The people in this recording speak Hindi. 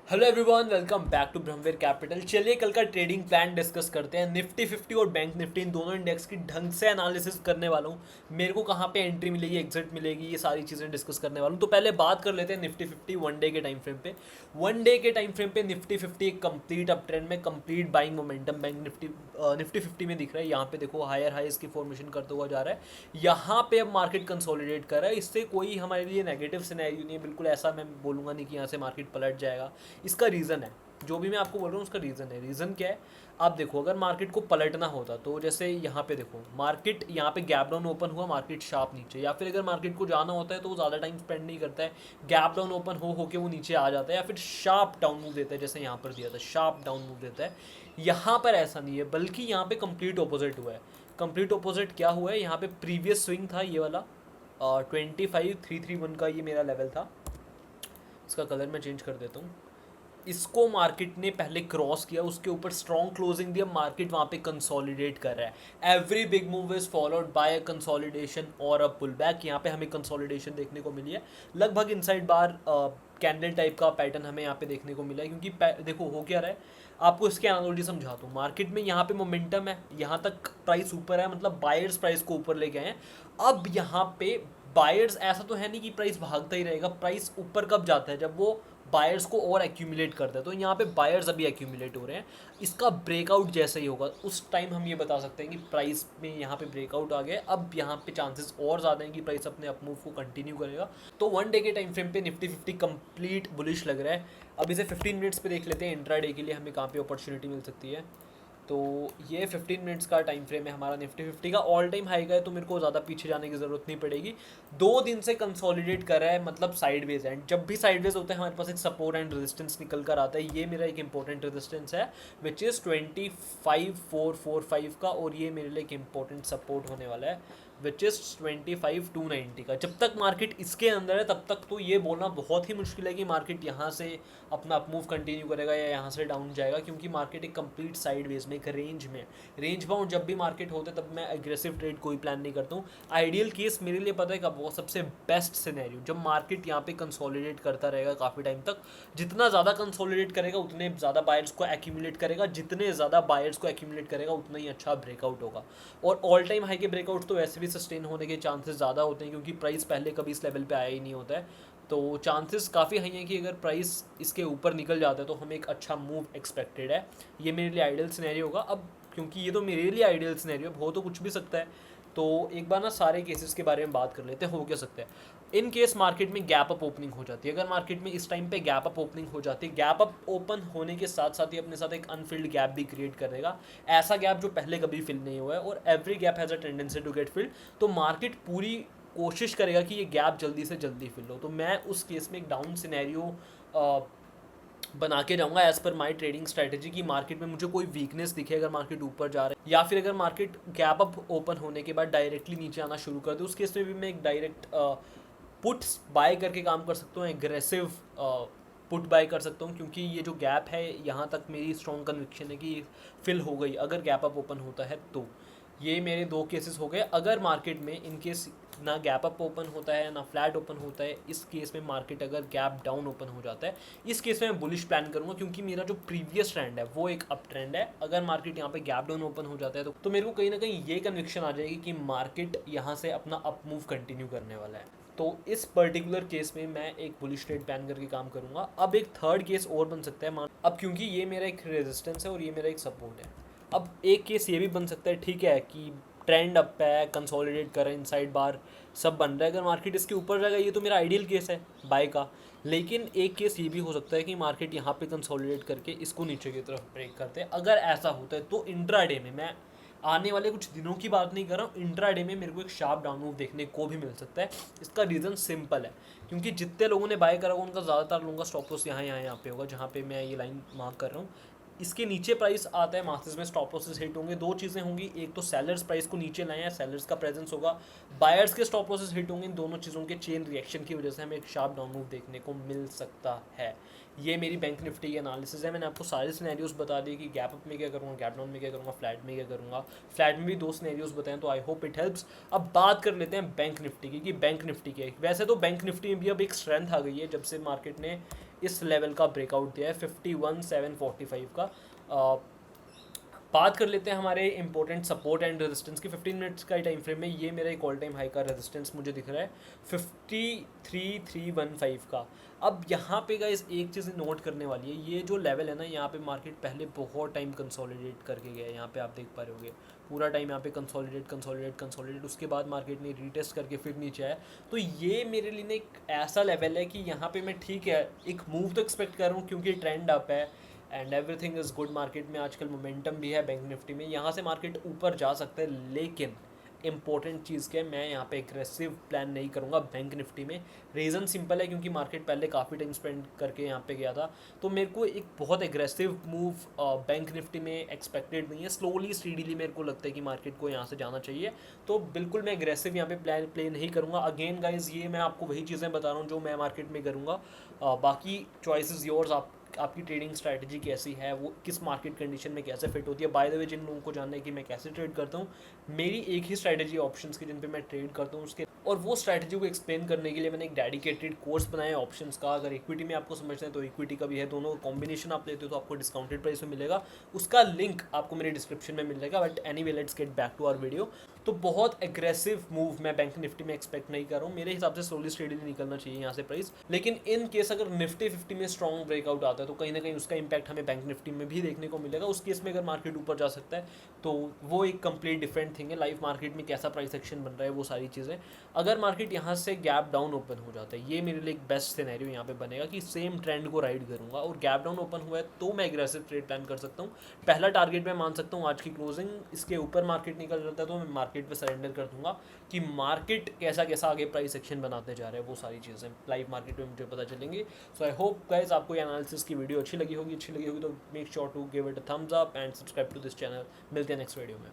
Hello everyone, welcome back to Brahmaveer Capital. चलिए कल का ट्रेडिंग प्लान डिस्कस करते हैं। निफ्टी 50 और बैंक निफ्टी इन दोनों इंडेक्स की ढंग से एनालिसिस करने वाला हूँ। मेरे को कहाँ पे एंट्री मिलेगी, एग्जिट मिलेगी, ये सारी चीज़ें डिस्कस करने वाला हूँ। तो पहले बात कर लेते हैं निफ्टी 50 वन डे के टाइम फ्रेम पे। वन डे के टाइम फ्रेम पे निफ्टी 50 एक कंप्लीट अप ट्रेंड में complete buying momentum bank Nifty 50 में दिख रहा है। यहाँ पे देखो हायर हाइज की फॉर्मेशन करता हुआ जा रहा है। यहाँ पे अब मार्केट कंसोलिडेट कर रहा है। इससे कोई हमारे लिए नेगेटिव सिनेरियो नहीं है, बिल्कुल ऐसा मैं बोलूँगा नहीं कि यहाँ से मार्केट पलट जाएगा। इसका रीज़न है, जो भी मैं आपको बोल रहा हूँ उसका रीज़न है। रीज़न क्या है? आप देखो, अगर मार्केट को पलटना होता तो जैसे यहाँ पे देखो, मार्केट यहाँ पे गैप डाउन ओपन हुआ, मार्केट शार्प नीचे, या फिर अगर मार्केट को जाना होता है तो वो ज़्यादा टाइम स्पेंड नहीं करता है, गैप डाउन ओपन हो के वो नीचे आ जाता है, या फिर शार्प डाउन मूव देता है, जैसे यहाँ पर दिया था शार्प डाउन मूव देता है। यहाँ पर ऐसा नहीं है, बल्कि यहाँ पे कंप्लीट ऑपोजिट हुआ है। कंप्लीट ऑपोजिट क्या हुआ है? यहाँ पे प्रीवियस स्विंग था ये वाला 25,331 का, ये मेरा लेवल था। इसका कलर मैं चेंज कर देता हूँ। इसको मार्केट ने पहले क्रॉस किया, उसके ऊपर स्ट्रॉन्ग क्लोजिंग दिया, मार्केट वहाँ पे कंसोलिडेट कर रहा है। Every big move is followed by a consolidation और अ पुल बैक। यहाँ पे हमें कंसोलिडेशन देखने को मिली है, लगभग इनसाइड बार कैंडल टाइप का पैटर्न हमें यहाँ पे देखने को मिला है। क्योंकि देखो हो क्या रहा है, आपको इसकी एनालॉजी समझाता हूँ। मार्केट में यहाँ पे मोमेंटम है, यहाँ तक प्राइस ऊपर है, मतलब बायर्स प्राइस को ऊपर लेके आए हैं। अब यहाँ पे बायर्स, ऐसा तो है नहीं कि प्राइस भागता ही रहेगा। प्राइस ऊपर कब जाता है? जब वो बायर्स को और एक्यूमुलेट करता है। तो यहाँ पे बायर्स अभी एक्यूमुलेट हो रहे हैं। इसका ब्रेकआउट जैसे ही होगा उस टाइम हम ये बता सकते हैं कि प्राइस में यहाँ पे ब्रेकआउट आ गया। अब यहाँ पे चांसेस और ज़्यादा हैं कि प्राइस अपने अप मूव को कंटिन्यू करेगा। तो वन डे के टाइम फ्रेम पे निफ्टी 50 कंप्लीट बुलिश लग रहा है। अब इसे 15 मिनट्स पे देख लेते हैं, इंट्रा डे के लिए हमें कहाँ पे अपॉर्चुनिटी मिल सकती है। तो ये 15 मिनट्स का टाइम फ्रेम है हमारा। निफ्टी 50 का ऑल टाइम हाई का है, तो मेरे को ज़्यादा पीछे जाने की ज़रूरत नहीं पड़ेगी। 2 दिन से कंसोलिडेट कर रहा है, मतलब साइडवेज है। जब भी साइडवेज होता है हमारे पास एक सपोर्ट एंड रेजिस्टेंस निकल कर आता है। ये मेरा एक इंपॉर्टेंट रेजिस्टेंस है विच इज़ 25,445 का, और ये मेरे लिए एक इंपॉर्टेंट सपोर्ट होने वाला है विच इज़ 25,290 का। जब तक मार्केट इसके अंदर है तब तक तो ये बोलना बहुत ही मुश्किल है कि मार्केट यहाँ से अपना अप मूव कंटिन्यू करेगा या यहाँ से डाउन जाएगा, क्योंकि मार्केट एक कंप्लीट साइडवेज में, एक रेंज में, रेंज बाउंड जब भी मार्केट होता है तब मैं एग्रेसिव ट्रेड कोई प्लान नहीं करता हूँ। आइडियल केस मेरे लिए पता है कब, वो सबसे बेस्ट सिनेरियो जब मार्केट यहाँ पे कंसोलिडेट करता रहेगा काफ़ी टाइम तक। जितना ज़्यादा कंसोलिडेट करेगा उतने ज़्यादा बायर्स को एक्यूमुलेट करेगा, जितने ज़्यादा बायर्स को एक्यूमुलेट करेगा उतना ही अच्छा ब्रेकआउट होगा। और ऑल टाइम हाई के ब्रेकआउट तो वैसे भी सस्टेन होने के चांसेस ज़्यादा होते हैं, क्योंकि प्राइस पहले कभी इस लेवल पे आया ही नहीं होता है। तो चांसेस काफ़ी हाई हैं कि अगर प्राइस इसके ऊपर निकल जाता है तो हमें एक अच्छा मूव एक्सपेक्टेड है। ये मेरे लिए आइडियल सिनेरियो होगा। अब क्योंकि ये तो मेरे लिए आइडियल सिनेरियो हो तो कुछ भी सकता है, तो एक बार ना सारे केसेस के बारे में बात कर लेते हैं। हो क्या सकता है इन केस मार्केट में गैप अप ओपनिंग हो जाती है? अगर मार्केट में इस टाइम पे गैप अप ओपनिंग हो जाती है, गैप अप ओपन होने के साथ साथ ही अपने साथ एक अनफिल्ड गैप भी क्रिएट करेगा। ऐसा गैप जो पहले कभी फिल नहीं हुआ है, और every gap has a tendency to get filled. तो मार्केट पूरी कोशिश करेगा कि ये गैप जल्दी से जल्दी फिल हो। तो मैं उस केस में एक डाउन सिनेरियो बना के जाऊंगा एज पर माई ट्रेडिंग स्ट्रैटेजी, की मार्केट में मुझे कोई वीकनेस दिखे, अगर मार्केट ऊपर जा रहा है या फिर अगर मार्केट गैप अप ओपन होने के बाद डायरेक्टली नीचे आना शुरू कर दे, उस केस में भी मैं एक डायरेक्ट पुट्स बाय करके काम कर सकता हूँ, एग्रेसिव पुट बाय कर सकता हूँ। क्योंकि ये जो गैप है यहाँ तक मेरी स्ट्रॉन्ग कन्विक्शन है कि फिल हो गई अगर गैप अप ओपन होता है तो। ये मेरे दो केसेस हो गए। अगर मार्केट में इन केस ना गैप अप ओपन होता है ना फ्लैट ओपन होता है, इस केस में मार्केट अगर गैप डाउन ओपन हो जाता है, इस केस में मैं बुलिश प्लान करूंगा, क्योंकि मेरा जो प्रीवियस ट्रेंड है वो एक अप ट्रेंड है। अगर मार्केट यहाँ पे गैप डाउन ओपन हो जाता है तो मेरे को कहीं ना कहीं ये कन्विक्शन आ जाएगी कि मार्केट यहाँ से अपना अप मूव कंटिन्यू करने वाला है। तो इस पर्टिकुलर केस में मैं एक बुलिश ट्रेड प्लान करके काम करूंगा। अब एक थर्ड केस और बन सकता है, अब क्योंकि ये मेरा एक रेजिस्टेंस है और ये मेरा एक सपोर्ट है। अब एक केस ये भी बन सकता है, ठीक है, कि ट्रेंड अप है, कंसोलिडेट कर रहा है, इनसाइड बार सब बन रहा है, अगर मार्केट इसके ऊपर जाएगा, ये तो मेरा आइडियल केस है बाय का। लेकिन एक केस ये भी हो सकता है कि मार्केट यहाँ पे कंसोलिडेट करके इसको नीचे की तरफ ब्रेक करते हैं। अगर ऐसा होता है तो इंट्राडे में, मैं आने वाले कुछ दिनों की बात नहीं कर रहा हूँ, इंट्राडे में मेरे को एक शार्प डाउन मूव देखने को भी मिल सकता है। इसका रीज़न सिंपल है, क्योंकि जितने लोगों ने बाय करा होगा उनका ज़्यादातर लोगों का स्टॉप लॉस यहाँ पे होगा, जहाँ पे मैं ये लाइन मार्क कर रहा हूँ। इसके नीचे प्राइस आता है, मासेस में स्टॉप लॉसेस हिट होंगे। दो चीज़ें होंगी, एक तो सेलर्स प्राइस को नीचे लाए हैं, सेलर्स का प्रेजेंस होगा, बायर्स के स्टॉप लॉसेस हिट होंगे। इन दोनों चीज़ों के चेन रिएक्शन की वजह से हमें एक शार्प डाउन मूव देखने को मिल सकता है। ये मेरी बैंक निफ्टी की एनालिसिस है। मैंने आपको सारे सिनेरियोज बता दिए कि गैप अप में क्या करूँगा, गैप डाउन में क्या करूँगा, फ्लैट में क्या करूँगा। फ्लैट में भी दो सिनेरियोज बताएं, तो आई होप इट हेल्प्स। अब बात कर लेते हैं बैंक निफ्टी की, कि बैंक निफ्टी के, वैसे तो बैंक निफ्टी में भी अब एक स्ट्रेंथ आ गई है जब से मार्केट ने इस लेवल का ब्रेकआउट दिया है 51,745 का। बात कर लेते हैं हमारे इंपॉर्टेंट सपोर्ट एंड रेजिस्टेंस की। 15 मिनट्स का टाइम फ्रेम में ये मेरा एक ऑल टाइम हाई का रेजिस्टेंस मुझे दिख रहा है 53,315 का। अब यहाँ पे गाइस एक चीज़ नोट करने वाली है, ये जो लेवल है ना, यहाँ पे मार्केट पहले बहुत टाइम कंसोलिडेट करके गया है। यहाँ पे आप देख पा रहे होगे पूरा टाइम यहाँ पे कंसोलिडेट, उसके बाद मार्केट ने रीटेस्ट करके फिर नीचे आया। तो ये मेरे लिए ना एक ऐसा लेवल है कि यहाँ पे मैं ठीक है एक मूव तो एक्सपेक्ट कर रहा हूँ क्योंकि ट्रेंड अप है and everything is good. Market में आजकल मोमेंटम भी है बैंक निफ्टी में, यहाँ से मार्केट ऊपर जा सकता है। लेकिन इंपॉर्टेंट चीज़ क्या है, मैं यहाँ पे एग्रेसिव प्लान नहीं करूँगा बैंक निफ्टी में। रीज़न सिंपल है, क्योंकि मार्केट पहले काफ़ी टाइम स्पेंड करके यहाँ पे गया था, तो मेरे को एक बहुत एग्रेसिव मूव बैंक निफ्टी में एक्सपेक्टेड नहीं है। स्लोली स्टीडीली मेरे को लगता है कि मार्केट को यहाँ से जाना चाहिए, तो बिल्कुल मैं एग्रेसिव यहाँ पे प्ले नहीं करूँगा। अगेन गाइज ये मैं आपको वही चीज़ें बता रहा हूँ जो मैं मार्केट में करूँगा। बाकी चॉइस इज़ योर्स, आपकी ट्रेडिंग स्ट्रैटेजी कैसी है, वो किस मार्केट कंडीशन में कैसे फिट होती है। बाय द वे जिन लोगों को जानना है कि मैं कैसे ट्रेड करता हूँ, मेरी एक ही स्ट्रैटेजी ऑप्शंस की जिन पे मैं ट्रेड करता हूँ, उसके और वो स्ट्रैटेजी को एक्सप्लेन करने के लिए मैंने एक डेडिकेटेड कोर्स बनाया है ऑप्शंस का। अगर इक्विटी में आपको समझना है तो इक्विटी का भी है, दोनों कॉम्बिनेशन आप लेते हो तो आपको डिस्काउंटेड प्राइस में मिलेगा। उसका लिंक आपको मेरे डिस्क्रिप्शन में मिल जाएगा। But anyway let's get back to our video. तो बहुत एग्रेसिव मूव मैं बैंक निफ्टी में एक्सपेक्ट नहीं कर रहा हूँ। मेरे हिसाब से स्लोली स्टेडीली निकलना चाहिए यहाँ से प्राइस। लेकिन इन केस अगर निफ्टी 50 में स्ट्रॉन्ग ब्रेकआउट आता है तो कहीं ना कहीं उसका इंपैक्ट हमें बैंक निफ्टी में भी देखने को मिलेगा। उस केस में अगर मार्केट ऊपर जा सकता है तो वो एक कंप्लीट डिफरेंट थिंग है। लाइव मार्केट में कैसा प्राइस एक्शन बन रहा है वो सारी चीज़ें, अगर मार्केट यहाँ से गैप डाउन ओपन हो जाता है, ये मेरे लिए एक बेस्ट सिनेरियो यहाँ पे बनेगा कि सेम ट्रेंड को राइड करूँगा और गैप डाउन ओपन हुआ है तो मैं एग्रेसिव ट्रेड प्लान कर सकता हूँ। पहला टारगेट मैं मान सकता हूँ आज की क्लोजिंग, इसके ऊपर मार्केट निकल जाता है तो मैं मार्केट पे सरेंडर कर दूंगा कि मार्केट कैसा कैसा आगे प्राइस एक्शन बनाते जा रहे हैं, वो सारी चीज़ें लाइव मार्केट में मुझे पता चलेंगी। सो आई होप गाइज आपको ये एनालिसिस की वीडियो अच्छी लगी होगी तो make sure to give it a thumbs up and subscribe to this channel. मिलते हैं नेक्स्ट वीडियो में।